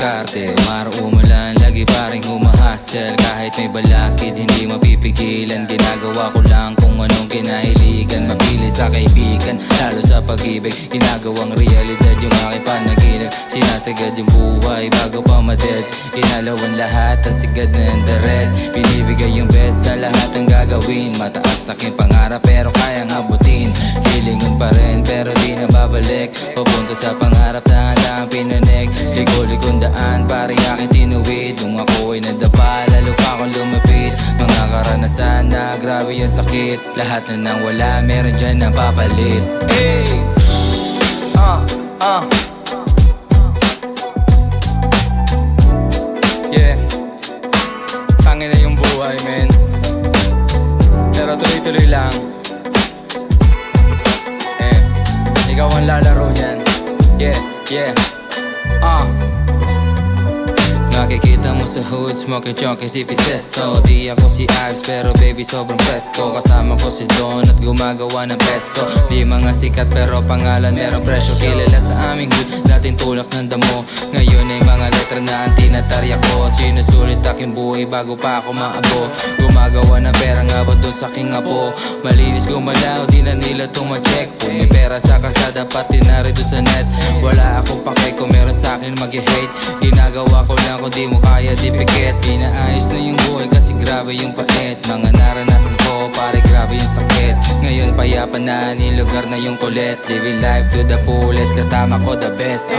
diskarte. Umaraw umulan, lagi pa rin humahasel. Kahit may balakid, hindi mapipigilan. Ginagawa ko lang kung anong kinahiligan. Mabilis sa kaibigan, lalo sa pag-ibig. Ginagawang realidad yung aking panaginip. Sinasagad yung buhay bago pa madeds. Inalawan lahat at sigad na the rest. Binibigay yung best sa lahat ng gagawin. Mataas aking pangarap pero kayang abutin. Hilingon pa rin pero di na babalik. Papunta sa pangarap na handang pinanig. Ligo-ligong daan pare aking tinuwid. Nung ako'y nadapa lalo pa akong lumapit. Mga karanasan na grabe yung sakit. Lahat na nang wala meron dyan na papalit. Hey! Yeah, tangin na yung buhay, men. Pero tuloy-tuloy lang. Ikaw ang lalaro niyan. Yeah. Nakikita mo sa hood, smoking chunky si Pisesto. Di ako si Ives pero baby sobrang presto. Kasama ko si Don at gumagawa ng peso. Di mga sikat pero pangalan merong presyo. Kilala sa aming hood, dating tulak ng damo. Ngayon ay mga letra na ang tinatarya ko. Sinusulit aking buhay bago pa ako maabo. Gumagawa ng pera nga ba dun sa king apo. Malinis gumalaw, di na nila tumacheck. Kung may pera sa kalsada pati na rin doon sa net. Wala akong pakay kung meron sa akin mag-hate. Ginagawa ko lang kung di mo kaya di pikit. Inaayos na yung buhay kasi grabe yung pait. Mga naranasan ko pare grabe yung sakit. Ngayon payapa na, nilugar na yung kulit. Living life to the fullest, kasama ko the best.